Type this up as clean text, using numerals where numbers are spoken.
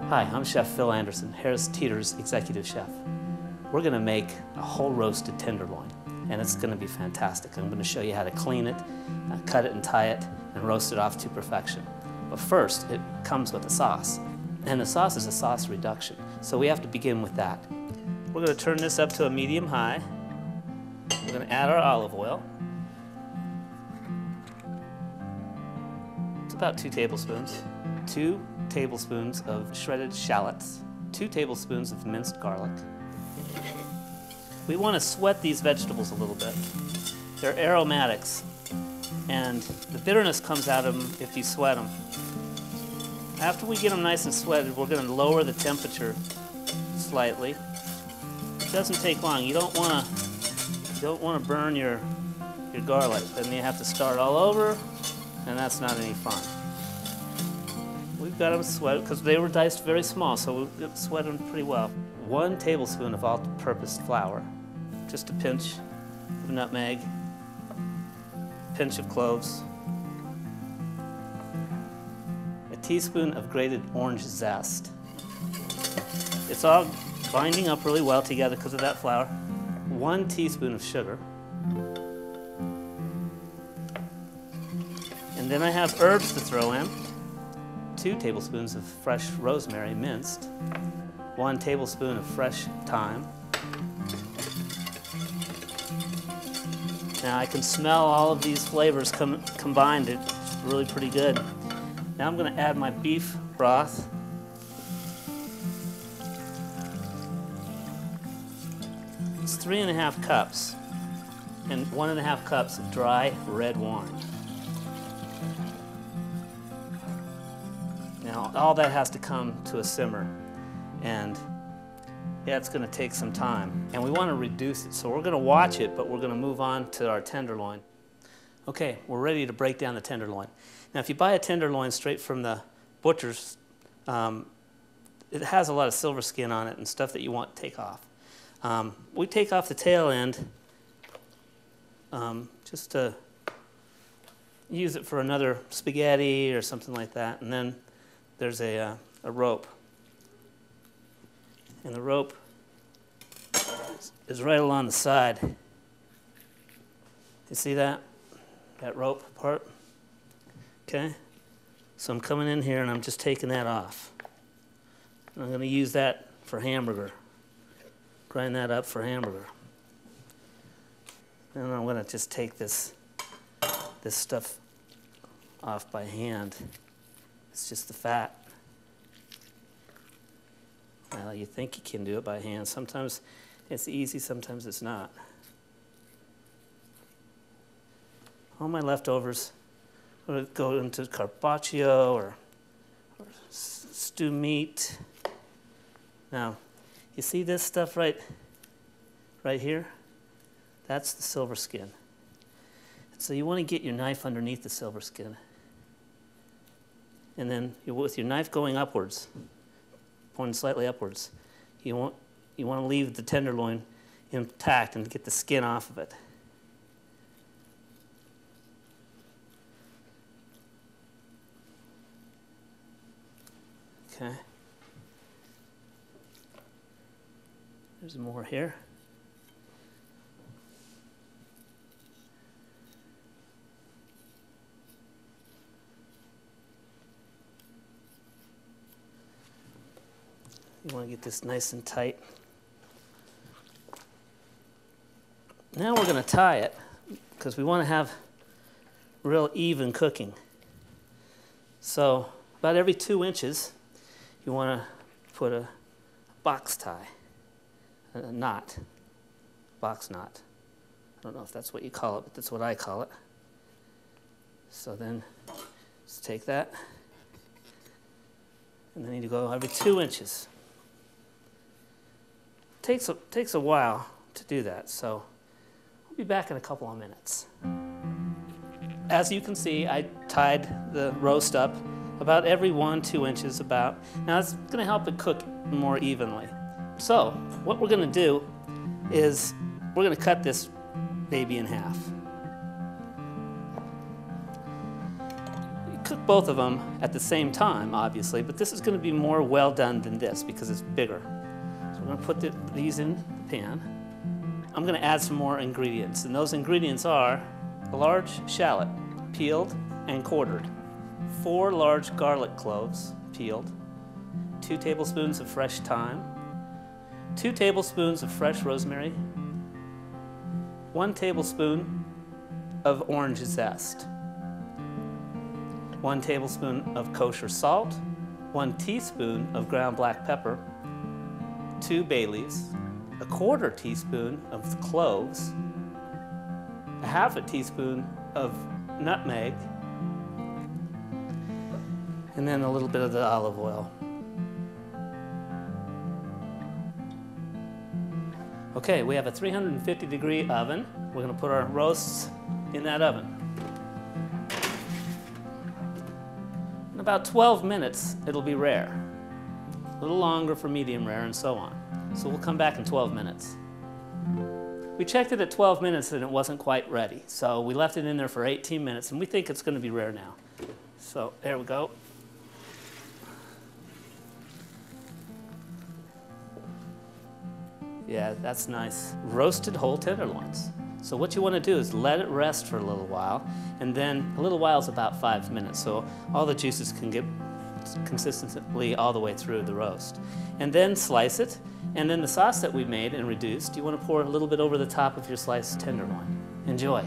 Hi, I'm Chef Phil Anderson, Harris Teeter's Executive Chef. We're going to make a whole roasted tenderloin, and it's going to be fantastic. I'm going to show you how to clean it, cut it and tie it, and roast it off to perfection. But first, it comes with a sauce, and the sauce is a sauce reduction, so we have to begin with that. We're going to turn this up to a medium-high. We're going to add our olive oil. It's about 2 tablespoons. 2 tablespoons of shredded shallots, 2 tablespoons of minced garlic. We want to sweat these vegetables a little bit. They're aromatics, and the bitterness comes out of them if you sweat them. After we get them nice and sweated, we're going to lower the temperature slightly. It doesn't take long. You don't want to burn your garlic. Then you have to start all over, and that's not any fun. We've got them sweated because they were diced very small, so we've sweated them pretty well. 1 tablespoon of all-purpose flour, just a pinch of nutmeg, a pinch of cloves, a teaspoon of grated orange zest. It's all binding up really well together because of that flour. 1 teaspoon of sugar. And then I have herbs to throw in. 2 tablespoons of fresh rosemary minced, 1 tablespoon of fresh thyme. Now I can smell all of these flavors combined. It's really pretty good. Now I'm going to add my beef broth. It's 3½ cups and 1½ cups of dry red wine. Now, all that has to come to a simmer, and yeah, it's going to take some time. And we want to reduce it, so we're going to watch it, but we're going to move on to our tenderloin. Okay, we're ready to break down the tenderloin. Now, if you buy a tenderloin straight from the butcher's, it has a lot of silver skin on it and stuff that you want to take off. We take off the tail end just to use it for another spaghetti or something like that, and then there's a rope, and the rope is right along the side. You see that rope part? Okay, so I'm coming in here and I'm just taking that off. And I'm going to use that for hamburger, grind that up for hamburger. And I'm going to just take this stuff off by hand. It's just the fat. Well, you think you can do it by hand. Sometimes it's easy, sometimes it's not. All my leftovers would go into carpaccio or stew meat. Now, you see this stuff right here? That's the silver skin. So you want to get your knife underneath the silver skin. And then with your knife going upwards, pointing slightly upwards, you want to leave the tenderloin intact and get the skin off of it. Okay. There's more here. You want to get this nice and tight. Now we're going to tie it because we want to have real even cooking. So about every 2 inches, you want to put a box tie, a knot, box knot. I don't know if that's what you call it, but that's what I call it. So then just take that, and then you need to go every 2 inches. Takes a while to do that, so I'll be back in a couple of minutes. As you can see, I tied the roast up about every 1-2 inches about. Now it's going to help it cook more evenly. So what we're going to do is we're going to cut this baby in half. cook both of them at the same time, obviously, but this is going to be more well done than this because it's bigger. So we're going to put these in the pan. I'm going to add some more ingredients, and those ingredients are a large shallot, peeled and quartered, 4 large garlic cloves, peeled, 2 tablespoons of fresh thyme, 2 tablespoons of fresh rosemary, 1 tablespoon of orange zest, 1 tablespoon of kosher salt, 1 teaspoon of ground black pepper, 2 bay leaves, a 1/4 teaspoon of cloves, a 1/2 teaspoon of nutmeg, and then a little bit of the olive oil. Okay, we have a 350-degree oven. We're going to put our roasts in that oven. In about 12 minutes, it'll be rare. A little longer for medium rare and so on. So we'll come back in 12 minutes. We checked it at 12 minutes and it wasn't quite ready. So we left it in there for 18 minutes and we think it's going to be rare now. So there we go. Yeah, that's nice. Roasted whole tenderloins. So what you want to do is let it rest for a little while, and then a little while is about 5 minutes, so all the juices can get consistently all the way through the roast. And then slice it, and then the sauce that we made and reduced, you want to pour a little bit over the top of your sliced tenderloin. Enjoy.